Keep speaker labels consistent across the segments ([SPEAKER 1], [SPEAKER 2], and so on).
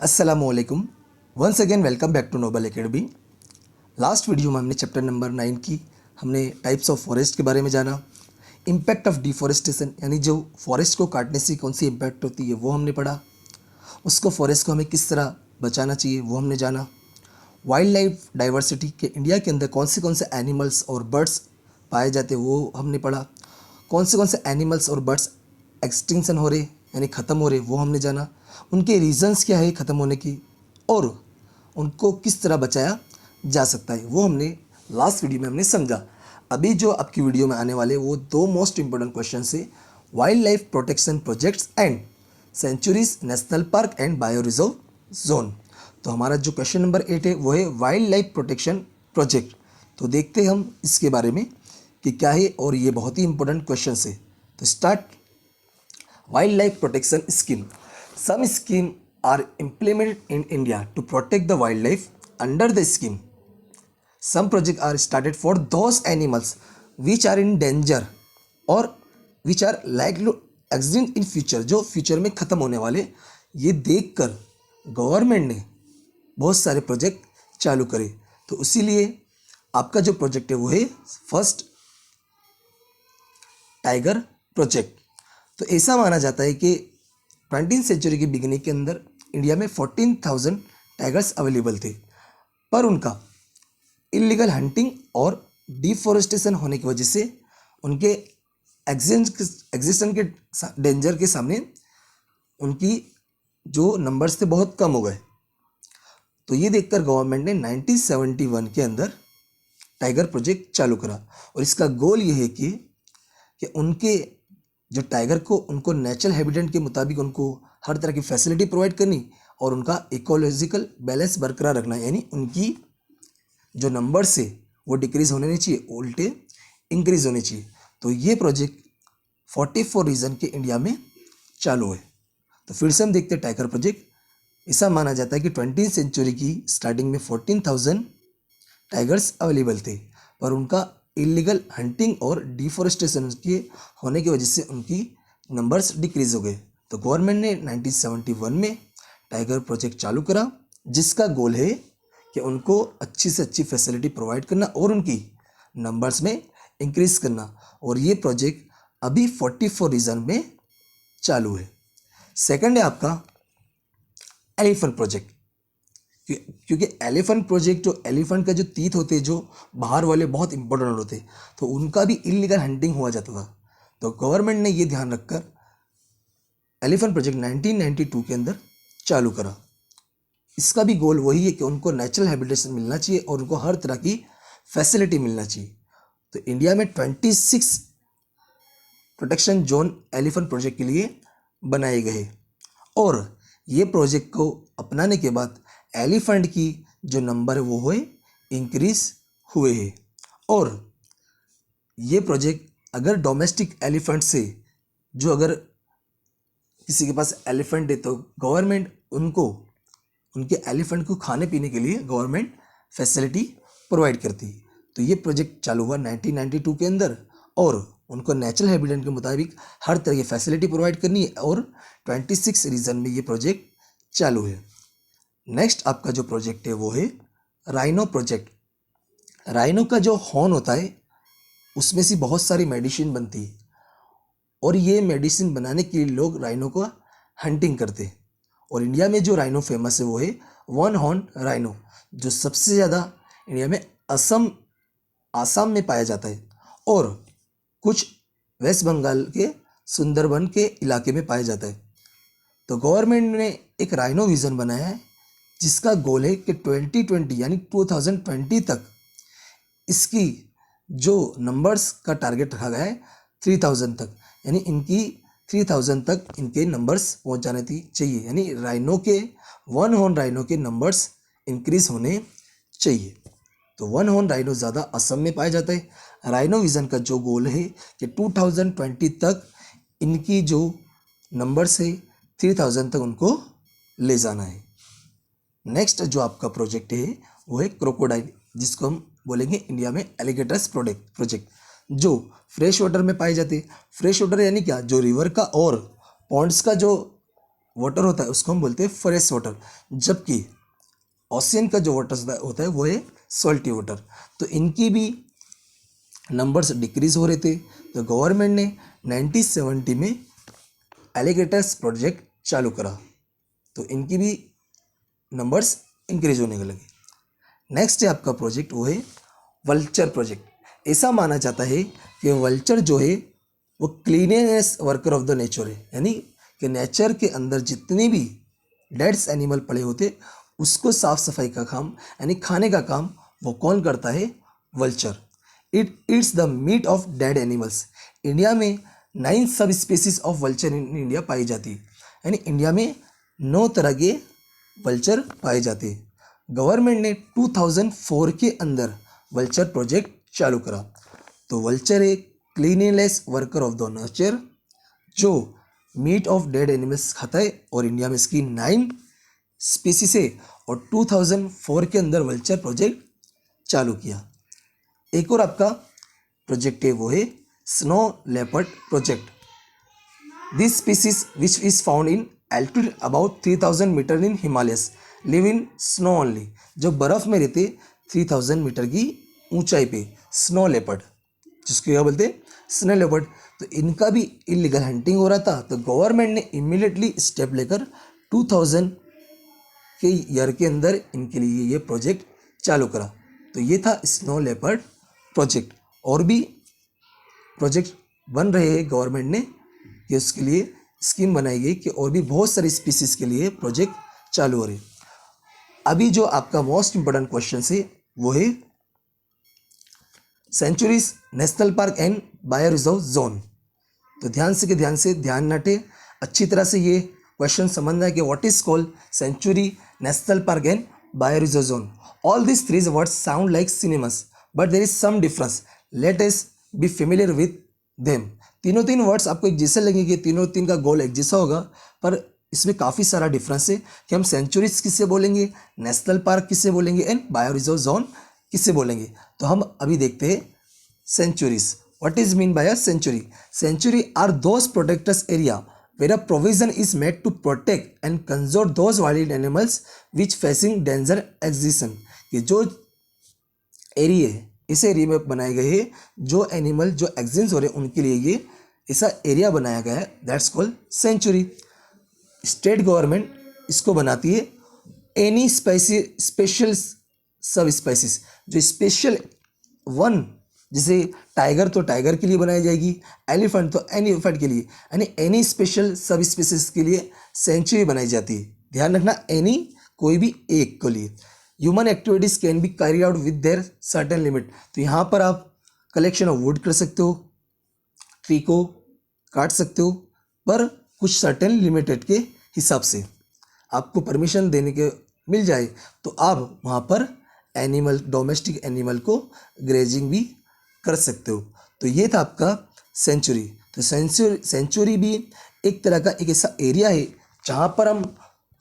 [SPEAKER 1] अस्सलामुअलैकुम। Once again welcome back to Noble Academy. Last video में हमने चैप्टर नंबर 9 की हमने टाइप्स ऑफ फॉरेस्ट के बारे में जाना। इम्पैक्ट ऑफ डिफॉरेस्टेशन यानी जो फॉरेस्ट को काटने से कौन सी इम्पैक्ट होती है वो हमने पढ़ा। उसको फॉरेस्ट को हमें किस तरह बचाना चाहिए वो हमने जाना। वाइल्ड लाइफ डाइवर्सिटी के इंडिया के अंदर कौन से एनिमल्स और बर्ड्स पाए जाते हैं वो हमने पढ़ा। कौन से एनिमल्स और बर्ड्स एक्सटिंक्शन हो रहे यानी ख़त्म हो रहे वो हमने जाना। उनके रीजंस क्या है ख़त्म होने की और उनको किस तरह बचाया जा सकता है वो हमने लास्ट वीडियो में हमने समझा। अभी जो आपकी वीडियो में आने वाले वो दो मोस्ट इंपॉर्टेंट क्वेश्चन है, wild life protection projects and sanctuaries national park and bio reserve zone. तो हमारा जो क्वेश्चन नंबर 8 है वो है वाइल्ड लाइफ प्रोटेक्शन प्रोजेक्ट। तो देखते हैं हम इसके बारे में कि क्या है और ये बहुत ही इंपॉर्टेंट क्वेश्चन है। तो start. Wild life protection scheme. Some scheme are implemented in India to protect the wildlife. Under the scheme, some projects are started for those animals which are in danger or which are likely to extinct in future, जो future में ख़त्म होने वाले। ये देखकर government ने बहुत सारे प्रोजेक्ट चालू करे। तो इसीलिए आपका जो प्रोजेक्ट है वो है फर्स्ट टाइगर प्रोजेक्ट। तो ऐसा माना जाता है कि 20वीं सेंचुरी की बिगिनिंग के अंदर इंडिया में 14,000 टाइगर्स अवेलेबल थे, पर उनका इलीगल हंटिंग और डिफॉरेस्टेशन होने की वजह से उनके एग्जिस्टेंस के डेंजर के सामने उनकी जो नंबर्स थे बहुत कम हो गए। तो ये देखकर गवर्नमेंट ने 1971 के अंदर टाइगर प्रोजेक्ट चालू करा और इसका गोल ये है कि उनके जो टाइगर को उनको नेचुरल हैबिटेट के मुताबिक उनको हर तरह की फैसिलिटी प्रोवाइड करनी और उनका इकोलॉजिकल बैलेंस बरकरार रखना, यानी उनकी जो नंबर्स है वो डिक्रीज होने नहीं चाहिए, उल्टे इंक्रीज होने चाहिए। तो ये प्रोजेक्ट 44 रीजन के इंडिया में चालू है। तो फिर से हम देखते हैं टाइगर प्रोजेक्ट। ऐसा माना जाता है कि 20वीं सेंचुरी की स्टार्टिंग में 14,000 टाइगर्स अवेलेबल थे, पर उनका इलीगल हंटिंग और डिफॉरेस्टेशन के होने की वजह से उनकी नंबर्स डिक्रीज हो गए। तो गवर्नमेंट ने 1971 में टाइगर प्रोजेक्ट चालू करा, जिसका गोल है कि उनको अच्छी से अच्छी फैसिलिटी प्रोवाइड करना और उनकी नंबर्स में इंक्रीज करना। और ये प्रोजेक्ट अभी 44 रीजन में चालू है। सेकंड है आपका एलिफेंट प्रोजेक्ट। क्योंकि एलिफेंट प्रोजेक्ट, जो एलिफेंट का जो तीत होते हैं जो बाहर वाले बहुत इंपॉर्टेंट होते, तो उनका भी इलीगल हंटिंग हुआ जाता था। तो गवर्नमेंट ने ये ध्यान रखकर एलिफेंट प्रोजेक्ट 1992 के अंदर चालू करा। इसका भी गोल वही है कि उनको नेचुरल हैबिटेशन मिलना चाहिए और उनको हर तरह की फैसिलिटी मिलना चाहिए। तो इंडिया में 26 प्रोटेक्शन जोन एलिफेंट प्रोजेक्ट के लिए बनाए गए और ये प्रोजेक्ट को अपनाने के बाद एलिफेंट की जो नंबर है वो हुए इंक्रीज हुए हैं। और ये प्रोजेक्ट अगर डोमेस्टिक एलिफेंट से जो अगर किसी के पास एलिफेंट है तो गवर्नमेंट उनके एलिफेंट को खाने पीने के लिए गवर्नमेंट फैसिलिटी प्रोवाइड करती है। तो ये प्रोजेक्ट चालू हुआ 1992 के अंदर और उनको नेचुरल हैबिटेट के मुताबिक हर तरह की फैसिलिटी प्रोवाइड करनी है और 26 रीजन में ये प्रोजेक्ट चालू है। नेक्स्ट आपका जो प्रोजेक्ट है वो है राइनो प्रोजेक्ट। राइनो का जो हॉर्न होता है उसमें से बहुत सारी मेडिसिन बनती है और ये मेडिसिन बनाने के लिए लोग राइनो को हंटिंग करते हैं। और इंडिया में जो राइनो फेमस है वो है वन हॉर्न राइनो, जो सबसे ज़्यादा इंडिया में आसाम में पाया जाता है और कुछ वेस्ट बंगाल के सुंदरबन के इलाके में पाया जाता है। तो गवर्नमेंट ने एक राइनो विज़न बनाया है जिसका गोल है कि 2020 यानी 2020 तक इसकी जो नंबर्स का टारगेट रखा गया है 3000 तक, यानी इनकी 3000 तक इनके नंबर्स पहुंच जाने चाहिए, यानी राइनो के वन हॉर्न राइनो के नंबर्स इंक्रीज होने चाहिए। तो वन हॉर्न राइनो ज़्यादा असम में पाया जाता है। राइनो विज़न का जो गोल है कि 2020 तक इनकी जो नंबर्स है 3000 तक उनको ले जाना है। नेक्स्ट जो आपका प्रोजेक्ट है वो है क्रोकोडाइल, जिसको हम बोलेंगे इंडिया में एलिगेटर्स प्रोजेक्ट, जो फ्रेश वाटर में पाए जाते हैं। फ्रेश वाटर यानी क्या, जो रिवर का और पॉन्ड्स का जो वाटर होता है उसको हम बोलते हैं फ्रेश वाटर, जबकि ओशियन का जो वाटर होता है वो है सॉल्टी वाटर। तो इनकी भी नंबर्स डिक्रीज हो रहे थे, तो गवर्नमेंट ने 1970 में एलिगेटर्स प्रोजेक्ट चालू करा, तो इनकी भी नंबर्स इंक्रीज होने लगे। नेक्स्ट है आपका प्रोजेक्ट वो है वल्चर प्रोजेक्ट। ऐसा माना जाता है कि वल्चर जो है वो क्लीनेनेस वर्कर ऑफ द नेचर है, यानी कि नेचर के अंदर जितने भी डेड्स एनिमल पड़े होते उसको साफ सफाई का काम यानी खाने का काम वो कौन करता है? Vulture. It eats the meat of dead animals. India में 9 subspecies of vulture in India पाई जाती है, यानी इंडिया में 9 तरह के वल्चर पाए जाते हैं। गवर्नमेंट ने 2004 के अंदर वल्चर प्रोजेक्ट चालू करा। तो वल्चर एक cleanliness worker of the nature जो मीट ऑफ डेड एनिमल्स खाता है, और इंडिया में इसकी 9 स्पीसीज है, और 2004 के अंदर वल्चर प्रोजेक्ट चालू किया। एक और आपका प्रोजेक्ट है वो है snow leopard project. This species which is found in altitude about 3000 metre in Himalayas live in snow only. जो बर्फ़ में रहते 3000 मीटर की ऊंचाई पे स्नो लेपर्ड, जिसको क्या बोलते हैं? Snow leopard. तो इनका भी इलीगल हंटिंग हो रहा था, तो गवर्नमेंट ने इमीडिएटली स्टेप लेकर 2000 के ईयर के अंदर इनके लिए ये प्रोजेक्ट चालू करा। तो ये था स्नो लेपर्ड प्रोजेक्ट। और भी प्रोजेक्ट बन रहे हैं गवर्नमेंट ने कि उसके लिए स्कीम बनाई गई कि और भी बहुत सारी स्पीसीज के लिए प्रोजेक्ट चालू हो रहे। अभी जो आपका मोस्ट इंपॉर्टेंट क्वेश्चन है वो है sanctuaries national park and bio reserve zone. तो ध्यान नटे अच्छी तरह से ये क्वेश्चन समझना है कि what is called sanctuary, national park and bio reserve zone. All this three words sound like synonyms but there is some difference, let us be familiar with them. तीन वर्ड्स आपको एक जैसे लगेंगे, तीन का गोल एक जैसा होगा, पर इसमें काफ़ी सारा डिफरेंस है कि हम सेंचुरीज किससे बोलेंगे, नेशनल पार्क किससे बोलेंगे एंड बायो रिजर्व जोन किससे बोलेंगे। तो हम अभी देखते हैं sanctuaries. What is mean by a sanctuary? Sanctuary are those protectors area where a provision is made to protect and conserve those wild animals which facing danger extinction। कि जो area है इस एरिया में बनाए गए हैं जो एनिमल जो एक्सटिंक्ट हो रहे हैं उनके लिए ये ऐसा एरिया बनाया गया है, that's called sanctuary. State government इसको बनाती है एनी स्पेशल सब स्पेसीज, जो स्पेशल वन, जैसे टाइगर तो टाइगर के लिए बनाई जाएगी, एलिफेंट तो एलिफेंट के लिए, यानी एनी स्पेशल सब स्पीसीज के लिए सेंचुरी बनाई जाती है। ध्यान रखना, एनी कोई भी एक के लिए। Human activities can be carry out with their certain limit. तो यहाँ पर आप कलेक्शन ऑफ वुड कर सकते हो, ट्री को काट सकते हो, पर कुछ सर्टेन लिमिटेड के हिसाब से आपको परमिशन देने के मिल जाए तो आप वहाँ पर एनिमल, डोमेस्टिक एनिमल को ग्रेजिंग भी कर सकते हो। तो ये था आपका सेंचुरी। तो सेंचुरी भी एक तरह का एक ऐसा एरिया है जहाँ पर हम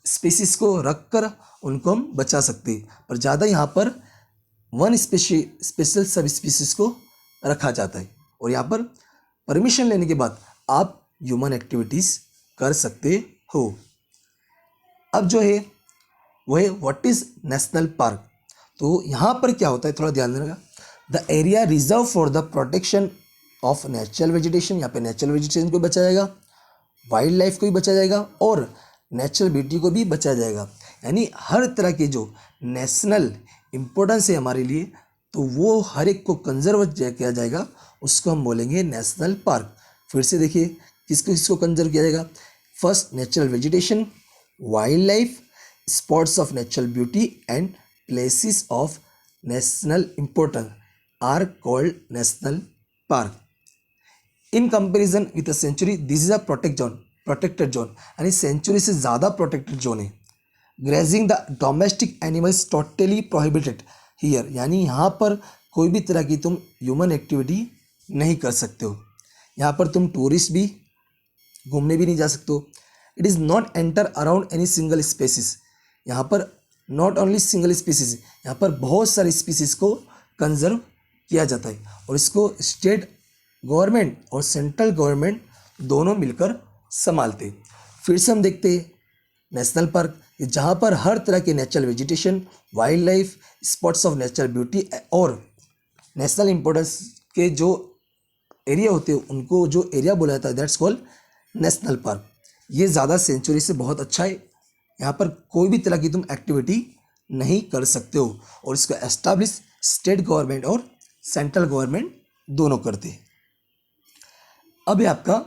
[SPEAKER 1] स्पीसीज को रख कर उनको हम बचा सकते हैं, पर ज़्यादा यहाँ पर वन स्पेशल सब स्पीसीज को रखा जाता है, और यहाँ पर परमिशन लेने के बाद आप ह्यूमन एक्टिविटीज़ कर सकते हो। अब जो है वो है व्हाट इज़ नेशनल पार्क। तो यहाँ पर क्या होता है थोड़ा ध्यान देना। The area reserve for the protection of natural vegetation, यहाँ पे नेचुरल वेजिटेशन को बचाया जाएगा, वाइल्ड लाइफ को भी बचाया जाएगा और नेचुरल ब्यूटी को भी बचाया जाएगा। यानी हर तरह के जो नेशनल इम्पोर्टेंस है हमारे लिए, तो वो हर एक को कंजर्व किया जाएगा, उसको हम बोलेंगे नेशनल पार्क। फिर से देखिए किसको कंजर्व किया जाएगा। First natural vegetation, wild life, spots of natural beauty and places of national importance are called national park. In comparison with a sanctuary this is a protected zone, यानी sanctuary से ज़्यादा protected zone है। Grazing the domestic animals totally prohibited here, यानी यहाँ पर कोई भी तरह की तुम ह्यूमन एक्टिविटी नहीं कर सकते हो। यहाँ पर तुम टूरिस्ट भी घूमने भी नहीं जा सकते हो। It is not enter around any single species, यहाँ पर नॉट ओनली सिंगल स्पीसीज, यहाँ पर बहुत सारी स्पीसीज को कंजर्व किया जाता है, और इसको स्टेट गवर्नमेंट और सेंट्रल गवर्नमेंट दोनों मिलकर संभालते। फिर से हम देखते हैं नेशनल पार्क, जहाँ पर हर तरह के natural vegetation, wild life, spots of natural beauty और नेशनल इम्पोर्टेंस के जो एरिया होते हैं उनको जो एरिया बोला जाता है दैट्स कॉल्ड नेशनल पार्क। ये ज़्यादा सेंचुरी से बहुत अच्छा है। यहाँ पर कोई भी तरह की तुम एक्टिविटी नहीं कर सकते हो और इसको एस्टैब्लिश स्टेट गवर्नमेंट और सेंट्रल गवर्नमेंट दोनों करते हैं। अब है आपका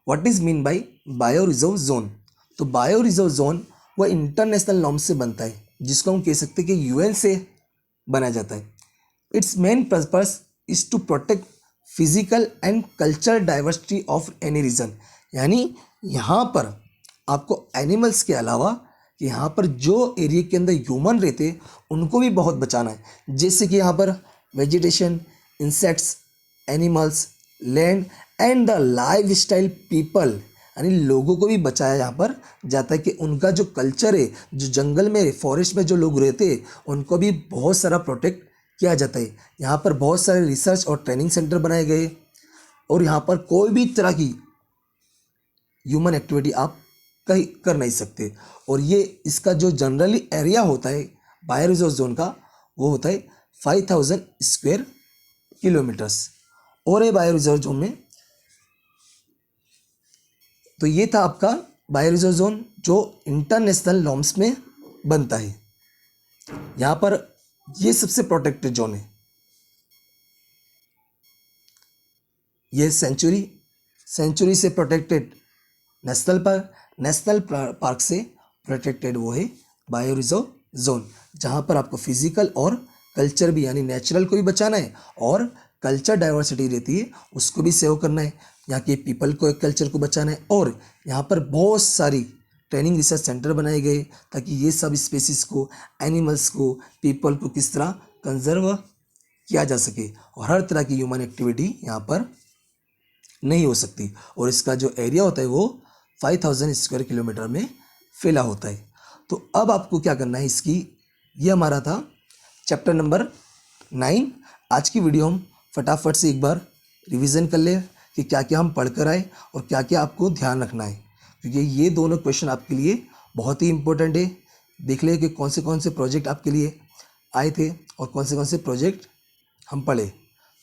[SPEAKER 1] what is mean bye bio reserve zone. तो बायो रिजर्व जोन वह इंटरनेशनल नॉर्म से बनता है जिसको हम कह सकते हैं कि यूएन से बनाया जाता है। Its main purpose is to protect physical and cultural diversity of any region. यानी यहाँ पर आपको एनिमल्स के अलावा यहाँ पर जो एरिया के अंदर ह्यूमन रहते हैं उनको भी बहुत बचाना है। जैसे कि यहाँ पर vegetation, insects, animals, land and the life style people, यानी लोगों को भी बचाया यहाँ पर जाता है कि उनका जो कल्चर है, जो जंगल में फॉरेस्ट में जो लोग रहते हैं उनको भी बहुत सारा प्रोटेक्ट किया जाता है। यहाँ पर बहुत सारे रिसर्च और ट्रेनिंग सेंटर बनाए गए और यहाँ पर कोई भी तरह की ह्यूमन एक्टिविटी आप कहीं कर नहीं सकते। और ये इसका जो जनरली एरिया होता है बायो रिजर्व जोन का वो होता है 5000 स्क्वायर किलोमीटर्स। और ये बायो रिजर्व जोन में तो ये था आपका बायो रिजर्व जोन जो इंटरनेशनल नॉर्म्स में बनता है। यहाँ पर ये सबसे प्रोटेक्टेड जोन है। ये सेंचुरी से प्रोटेक्टेड नेशनल पार्क से प्रोटेक्टेड वो है बायो रिजर्व जोन, जहाँ पर आपको फिजिकल और कल्चर भी यानी नेचुरल को भी बचाना है और कल्चर डाइवर्सिटी रहती है उसको भी सेव करना है। यहाँ के पीपल को, कल्चर को बचाना है और यहाँ पर बहुत सारी ट्रेनिंग रिसर्च सेंटर बनाए गए ताकि ये सब स्पेसीज को, एनिमल्स को, पीपल को किस तरह कंजर्व किया जा सके और हर तरह की ह्यूमन एक्टिविटी यहाँ पर नहीं हो सकती। और इसका जो एरिया होता है वो 5000 स्क्वायर किलोमीटर में फैला होता है। तो अब आपको क्या करना है इसकी, ये हमारा था चैप्टर नंबर 9। आज की वीडियो हम फटाफट से एक बार रिवीजन कर ले कि क्या क्या हम पढ़ कर आए और क्या क्या आपको ध्यान रखना है, क्योंकि ये दोनों क्वेश्चन आपके लिए बहुत ही इंपॉर्टेंट है। देख ले कि कौन से प्रोजेक्ट आपके लिए आए थे और कौन से प्रोजेक्ट हम पढ़े।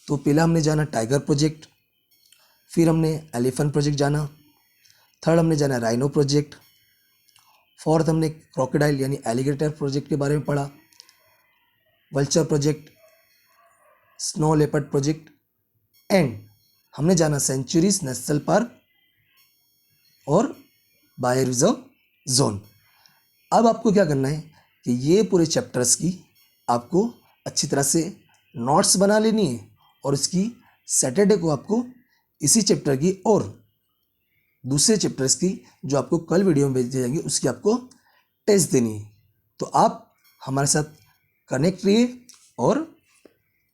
[SPEAKER 1] तो पहला हमने जाना टाइगर प्रोजेक्ट, फिर हमने एलिफेंट प्रोजेक्ट जाना, थर्ड हमने जाना राइनो प्रोजेक्ट, फोर्थ हमने क्रोकोडाइल यानी एलिगेटर प्रोजेक्ट के बारे में पढ़ा, vulture project, snow leopard project and हमने जाना सेंचुरीज नेशनल पार्क और बायो रिजर्व जोन। अब आपको क्या करना है कि ये पूरे चैप्टर्स की आपको अच्छी तरह से नोट्स बना लेनी है और इसकी सैटरडे को आपको इसी चैप्टर की और दूसरे चैप्टर्स की जो आपको कल वीडियो में भेजी जाएंगी उसकी आपको टेस्ट देनी है। तो आप हमारे साथ कनेक्ट रहिए और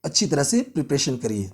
[SPEAKER 1] अच्छी तरह से प्रिपरेशन करिए।